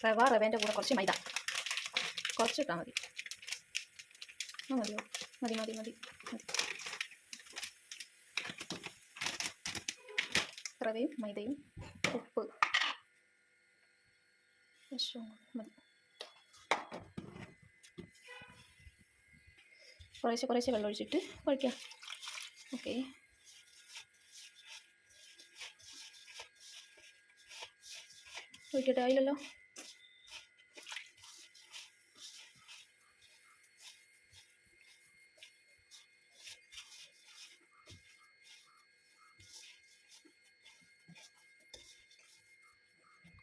റവേൻ്റെ കൂടെ കുറച്ച് മൈദ കുറച്ചിട്ടാൽ മതി. മതിയോ? മതി മതി മതി മതി. റവയും മൈദയും ഉപ്പ് മതി. കുറേശ്ശെ വെള്ളം ഒഴിച്ചിട്ട് കുഴയ്ക്കാം. ഓക്കെ, ഒഴിക്കട്ടെ. ആയില്ലല്ലോ.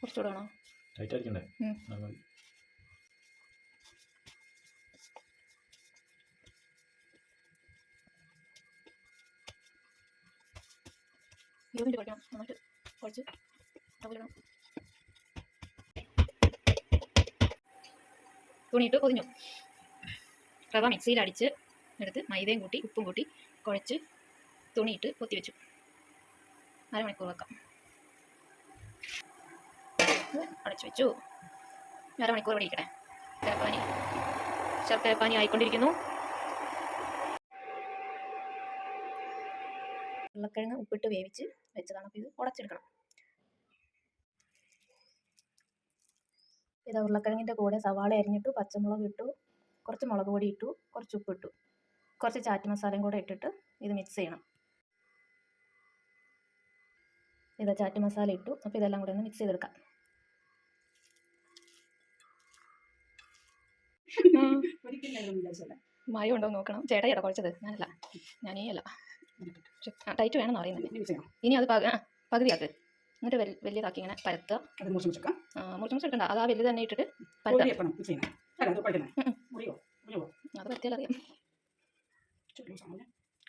കുറച്ചുകൂടെ വേണോ? ഇരുപത് കുഴക്കണം. നന്നായിട്ട് കുഴച്ച് അതുപോലെ തുണിയിട്ട് പൊതിഞ്ഞു. റവ മിക്സിയിൽ അടിച്ച് എടുത്ത് മൈദയും കൂട്ടി ഉപ്പും കൂട്ടി കുഴച്ച് തുണിയിട്ട് പൊത്തി വെച്ചു. അരമണിക്കൂർ വെക്കാം. അടച്ചു വെച്ചു. അരമണിക്കൂർ ഇവിടെ ഇരിക്കട്ടെ. ശർക്കരപ്പാനി ആയിക്കൊണ്ടിരിക്കുന്നു. ഉരുളക്കിഴങ്ങ് ഉപ്പിട്ട് വേവിച്ച് വെച്ചതാണ്. അപ്പോൾ ഇത് ഉടച്ചെടുക്കണം. ഇത് ഉരുളക്കിഴങ്ങിൻ്റെ കൂടെ സവാള അരിഞ്ഞിട്ടു, പച്ചമുളക് ഇട്ടു, കുറച്ച് മുളക് പൊടി ഇട്ടു, കുറച്ച് ഉപ്പിട്ടു, കുറച്ച് ചാറ്റ് മസാലയും കൂടെ ഇട്ടിട്ട് ഇത് മിക്സ് ചെയ്യണം. ഇത് ചാറ്റ് മസാല ഇട്ടു. അപ്പോൾ ഇതെല്ലാം കൂടെ ഒന്ന് മിക്സ് ചെയ്തെടുക്കാം. മയം ഉണ്ടോ നോക്കണം. ചേട്ടായിടാ കുഴച്ചത്, ഞാനല്ല. ഞാനേ അല്ല. ടൈറ്റ് വേണമെന്ന് പറയുന്നത്. ഇനി അത് പകുതിയാക്ക്. എന്നിട്ട് വലിയതാക്കി ഇങ്ങനെ പരത്തുക. മുറിച്ചെടുക്കണ്ട, അത് ആ വലുത് തന്നെ ഇട്ടിട്ട് പരത്താം. അത് പറ്റിയാലറിയാം.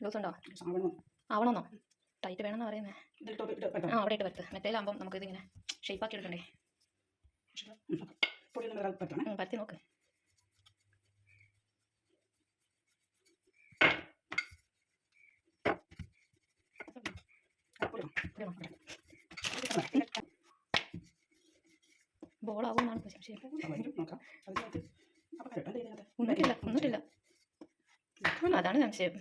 ലൂസ് ഉണ്ടോ? ആവണമെന്നോ? ടൈറ്റ് വേണമെന്ന് പറയുന്നത്. അവിടെ ഇട്ട് പരത്ത്. മറ്റേലാകുമ്പം നമുക്കിതിങ്ങനെ ഷേപ്പാക്കി എടുക്കണ്ടേ? പരത്തി നോക്ക്. ബോളാവുമെന്നാണ് സംശയം. ഒന്നുമില്ല. അതാണ് സംശയം.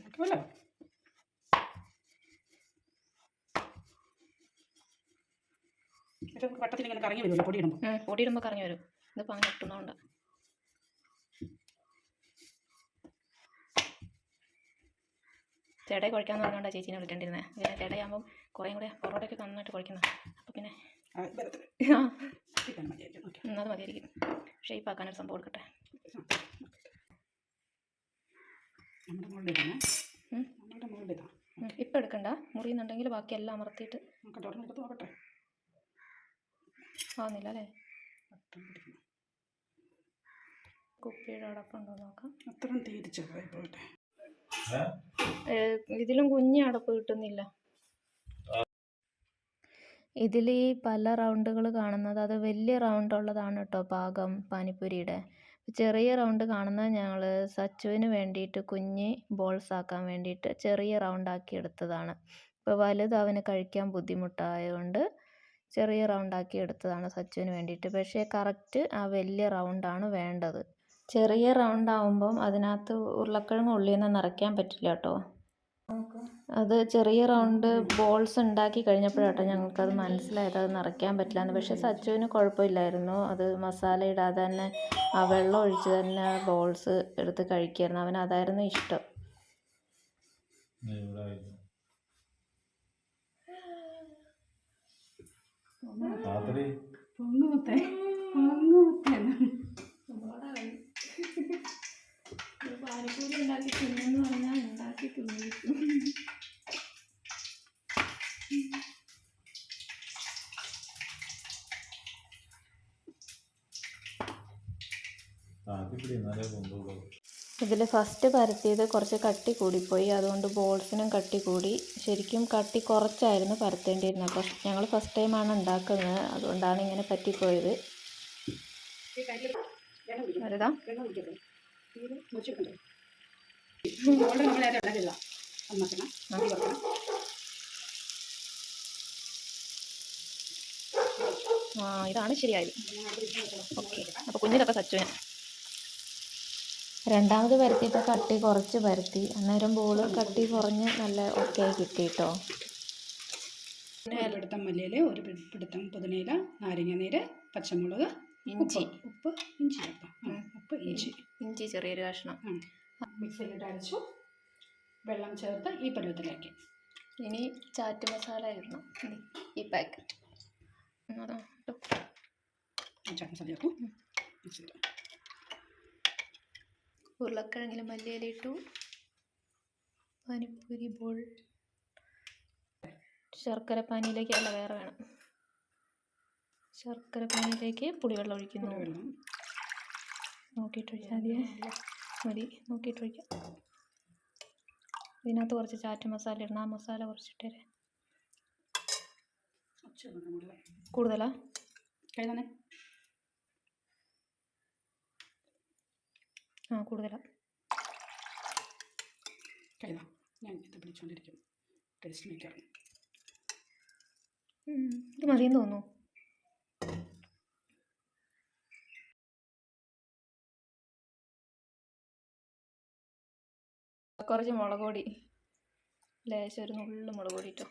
പൊടിയിടുമ്പോൾ കറങ്ങി വരും. ഇതിപ്പോൾ അങ്ങനെ ഇട്ടുന്നതുകൊണ്ട് ചേട്ടായി കുഴക്കാന്ന് പറഞ്ഞുകൊണ്ടാണ് ചേച്ചീനെ വിളിക്കേണ്ടിരുന്നത്. പിന്നെ ചേട്ടായിയാകുമ്പം കുറേ കൂടെ പൊറോട്ടയൊക്കെ നന്നായിട്ട് കുഴക്കുന്നത്. അപ്പോൾ പിന്നെ അത് മതിയായിരിക്കും. ഷേപ്പ് ആക്കാനൊരു സംഭവം എടുക്കട്ടെ. ഇപ്പം എടുക്കണ്ട, മുറിയുന്നുണ്ടെങ്കിൽ ബാക്കി എല്ലാം അമർത്തിയിട്ട്. ആവുന്നില്ല അല്ലേ? കുപ്പിയുടെ അടപ്പുണ്ടോ നോക്കാം. ഇതിലും കുഞ്ഞ് അടപ്പ് കിട്ടുന്നില്ല. ഇതിൽ ഈ പല റൗണ്ടുകൾ കാണുന്നത് അത് വലിയ റൗണ്ട് ഉള്ളതാണ് കേട്ടോ പാകം പാനിപ്പൂരിയുടെ. ചെറിയ റൗണ്ട് കാണുന്നത് ഞങ്ങൾ സച്ചുവിന് വേണ്ടിയിട്ട് കുഞ്ഞ് ബോൾസ് ആക്കാൻ വേണ്ടിയിട്ട് ചെറിയ റൗണ്ടാക്കി എടുത്തതാണ്. ഇപ്പോൾ വലുത് അവന് കഴിക്കാൻ ബുദ്ധിമുട്ടായതുകൊണ്ട് ചെറിയ റൗണ്ടാക്കി എടുത്തതാണ് സച്ചുവിന് വേണ്ടിയിട്ട്. പക്ഷേ കറക്റ്റ് ആ വലിയ റൗണ്ടാണ് വേണ്ടത്. ചെറിയ റൗണ്ടാവുമ്പം അതിനകത്ത് ഉരുളക്കിഴങ്ങ് ഉള്ളിയൊന്നും നിറയ്ക്കാൻ പറ്റില്ല കേട്ടോ. അത് ചെറിയ റൗണ്ട് ബോൾസ് ഉണ്ടാക്കി കഴിഞ്ഞപ്പോഴാട്ടോ ഞങ്ങൾക്കത് മനസ്സിലായത് അത് നിറയ്ക്കാൻ പറ്റില്ല എന്ന്. പക്ഷേ സച്ചുവിന് കുഴപ്പമില്ലായിരുന്നു. അത് മസാല ഇടാതെ തന്നെ ആ വെള്ളം ഒഴിച്ച് തന്നെ ബോൾസ് എടുത്ത് കഴിക്കുമായിരുന്നു. അവന് അതായിരുന്നു ഇഷ്ടം. പാനിപ്പൂരി ഉണ്ടാക്കി തിന്നെന്ന് പറഞ്ഞാൽ ഉണ്ടാക്കി തിന്നിരിക്കും. ഇതിൽ ഫസ്റ്റ് പരത്തിയത് കുറച്ച് കട്ടി കൂടിപ്പോയി. അതുകൊണ്ട് ബോൾസിനും കട്ടി കൂടി. ശരിക്കും കട്ടി കുറച്ചായിരുന്നു പരത്തേണ്ടിയിരുന്നത്. അപ്പോൾ ഞങ്ങൾ ഫസ്റ്റ് ടൈമാണ് ഉണ്ടാക്കുന്നത്, അതുകൊണ്ടാണ് ഇങ്ങനെ പറ്റിപ്പോയത്. വലുതാ ആ ഇതാണ് ശരിയായത്. ഓക്കെ, അപ്പോൾ കുഞ്ഞിതൊക്കെ സച്ചുവിന്. രണ്ടാമത് പരത്തിയപ്പോൾ കട്ടി കുറച്ച് പരത്തി, അന്നേരം ബോൾ കട്ടി കുറഞ്ഞ് നല്ല ഓക്കെ ആയി കിട്ടി കേട്ടോ. ഒരു പിടുത്തം മല്ലിയില, ഒരു പിടുത്തം പുതിനയില, നാരങ്ങ നീര്, പച്ചമുളക്, ഇഞ്ചി, ഉപ്പ്, ഇഞ്ചി ചേർക്കാം. ഉപ്പ്, ഇഞ്ചി ചെറിയൊരു കഷ്ണം മിക്സിയിലിട്ട് അരച്ചു വെള്ളം ചേർത്ത് ഈ പരുവത്തിലാക്കി. ഇനി ചാറ്റ് മസാല ഇടണം, ഈ പാക്കറ്റ്. ചാറ്റ് മസാല ചേർത്തു. മിക്സിയിൽ ഉരുളക്കിഴങ്ങിൽ മല്ലിയില ഇട്ടു. പാനിപ്പൂരി ബോൾ. ശർക്കര പാനിയിലേക്ക് അല്ല, വേറെ വേണം. ശർക്കര പാനിയിലേക്ക് പുളിവെള്ളം ഒഴിക്കുന്നു. നോക്കിയിട്ടൊഴിച്ചാൽ മതി, നോക്കിയിട്ടൊഴിക്കാം. ഇതിനകത്ത് കുറച്ച് ചാറ്റ് മസാല ഇടണം. ആ മസാല കുറച്ചിട്ടേ. കൂടുതലാ? ആ കൂടുതലാ. ഞാൻ ഇത് പിടിച്ചുകൊണ്ടിരിക്കും. ടേസ്റ്റ് മേക്കാണ്. ഇത് മതിയെന്ന് തോന്നുന്നു. കുറച്ച് മുളക് പൊടി, ലേശം ഒരു നുള്ളു മുളക് പൊടി ഇട്ടോ.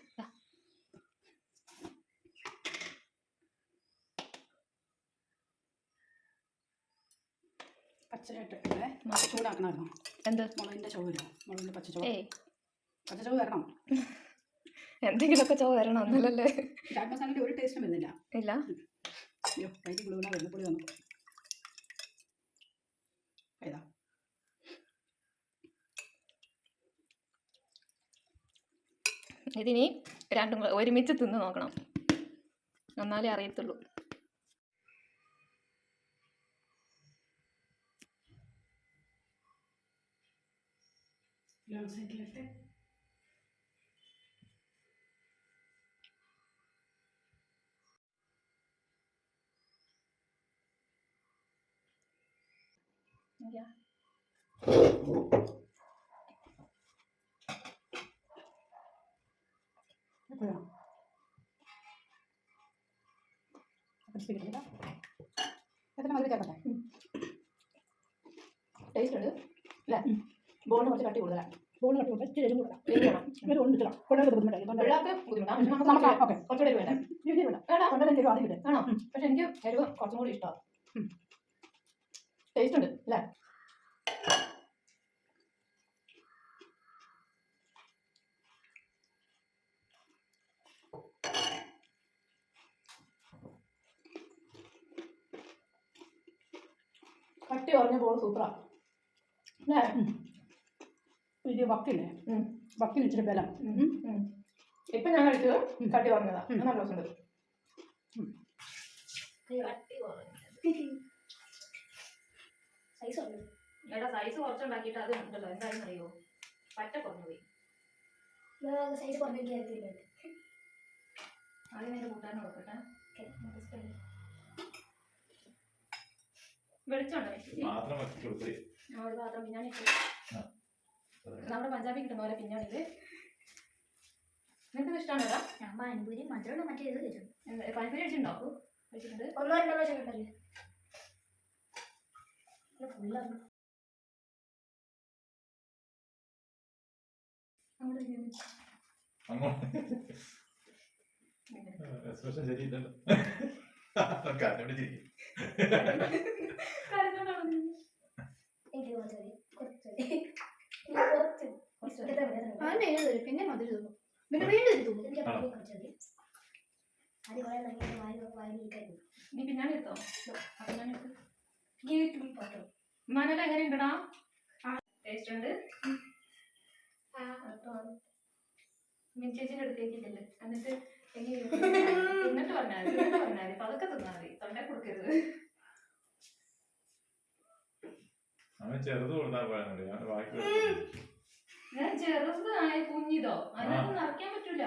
പച്ചയായിട്ട് ചൂടാക്കണമായിരുന്നു. എന്ത്? മുളകിൻ്റെ ചുവ, മുളകിൻ്റെ പച്ചച്ചോവ് വരണം. എന്തെങ്കിലുമൊക്കെ ചുവ വരണം എന്നല്ലേ. ചാറ്റ് മസാലയുടെ ഒരു ടേസ്റ്റും വരുന്നില്ല. ഇല്ല. അയ്യോ, കൈക്ക് പുളിവിനാ വരുന്ന പുളി വന്നു. ഏതാ ഇതിനി രണ്ടും ഒരുമിച്ച് തിന്ന് നോക്കണം, എന്നാലേ അറിയത്തുള്ളൂ. ടേസ്റ്റ് ഉണ്ട് അല്ലേ? ബോളിന് കുറച്ച് കട്ടി കൂടുതലാണ്. ബോൾ കട്ടി കൊടുത്താൽ ഇച്ചിരി എരിവ് കൊടുക്കാം. കുറച്ചുകൂടി എരിവ് വേണ്ട. ആണോ? പക്ഷെ എനിക്ക് എരിവ് കുറച്ചും കൂടി ഇഷ്ടമാണ്. ടേസ്റ്റ് ഉണ്ട് അല്ലേ? കട്ടി കുറഞ്ഞ ബോൾ സൂപ്പറാണ്. ഇത് വക്കില്ലേ, വക്കിന് ഇച്ചിരി ബലം. ഇപ്പം ഞാൻ കഴിച്ചത് കട്ടി കുറഞ്ഞതാ. നല്ല രസമുണ്ട്. എടാ സൈസ് കുറച്ചുണ്ടാക്കിയിട്ട് അത് ഉണ്ടല്ലോ, എന്തായാലും അറിയോ, പറ്റ കുറഞ്ഞു പോയി. ആദ്യം എൻ്റെ കൂട്ടാൻ കൊടുക്കട്ടെ. വെളിച്ചമുണ്ടോ? ഒരു പാത്രം പിന്നാണി നമ്മുടെ പഞ്ചാബി കിട്ടുന്ന പോലെ പിന്നാണിത്. നിനക്ക് ഇഷ്ടമാണോ? ഞാൻ പാനിപ്പൂരി മാത്രമല്ല മറ്റേ ഇത് കഴിച്ചു. പാനിപ്പൂരി കഴിച്ചിട്ടുണ്ടോ? കഴിച്ചിട്ടുണ്ട്. പിന്നെ മതി തോന്നും, പിന്നെ വീണ്ടും തോന്നും. നീ പിന്നാണ് എടുത്തോ? മനല എങ്ങനെ ഉണ്ടടാ? ടേസ്റ്റ് ഉണ്ട്. മിനിച്ചേച്ചിൻ്റെ അടുത്തേക്കില്ലേ, എന്നിട്ട് എന്നിട്ട് പറഞ്ഞാൽ മതി. പതുക്കെ തിന്നാൽ മതി, തൊണ്ട കൊടുക്കരുത്. ഞാൻ ചെറുതായ കുഞ്ഞിതോ അതിനകത്ത് നിറയ്ക്കാൻ പറ്റൂല.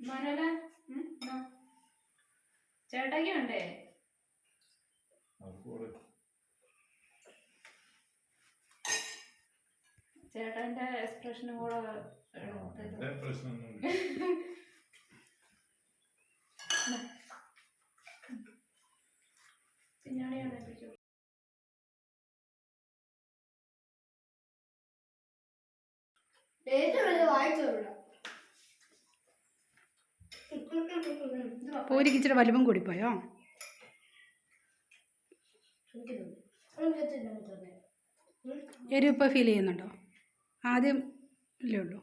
മനോല ചേട്ടാക്കി വേണ്ടേ? ചേട്ടൻ്റെ എക്സ്പ്രഷനും കൂടെ അങ്ങനത്തെ പ്രശ്നമൊന്നുമില്ല. പൂരിക്ക് ഇച്ചിരി വലിപ്പം കൂടിപ്പോയോ? എരിവ് ഇപ്പോൾ ഫീൽ ചെയ്യുന്നുണ്ടോ? ആദ്യം ഇല്ലേ ഉള്ളൂ,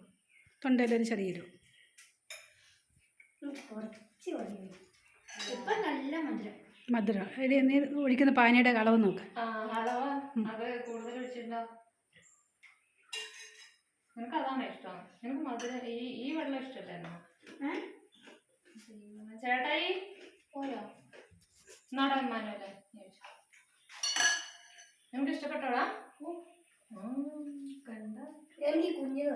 തൊണ്ടയിലൊരു ചെറിയ എരിവ്. മധുരം എടി, നീ ഒഴിക്കുന്ന പാനിയുടെ അളവ് നോക്ക്. അത് കൂടുതൽ ഒഴിച്ചിട്ടുണ്ടോ? നിനക്ക് അതാണോ ഇഷ്ടം? നിനക്ക് മധുരം ഈ വെള്ളം ഇഷ്ടമല്ലായിരുന്നോ? ചേട്ടായി പോയോ? നടന്മാനല്ലേ നിനക്ക് ഇഷ്ടപ്പെട്ടോടാ? കണ്ട എനിക്ക് കുഞ്ഞു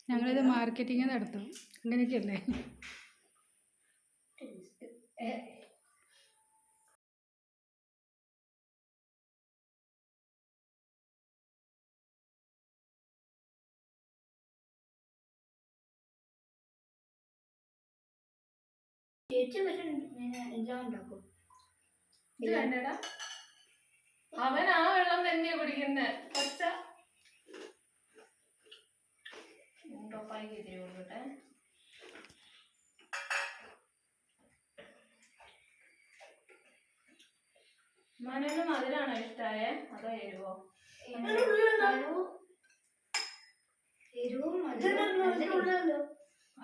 ഞങ്ങളിത് മാർക്കറ്റിംഗ് നടത്തും, അങ്ങനെയൊക്കെയല്ലേ? ചേച്ചി പക്ഷെ എല്ലാം ഉണ്ടാക്കും. ഇത് കണ്ടടാ, അവൻ ആ വെള്ളം തന്നെയാ കുടിക്കുന്നത്. പച്ച ഉണ്ടോപ്പായി തിരി കൊണ്ടിട്ടെ. മനോന് മധുരാണോ ഇഷ്ടായേ അതോ എരിവോ?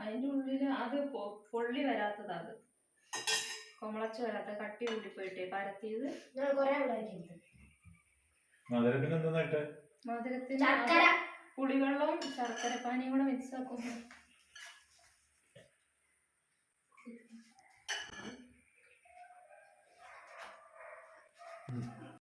അതിന്റെ ഉള്ളില് അത് പൊള്ളി വരാത്തതാ, അത് കൊമളച്ച് വരാത്ത കട്ടി കൂടിപ്പോയിട്ടേ പരത്തിയത്. മധുരത്തിന് പുളിവെള്ളവും ശർക്കര പാനിയും കൂടെ മിക്സ് ആക്കുമ്പോ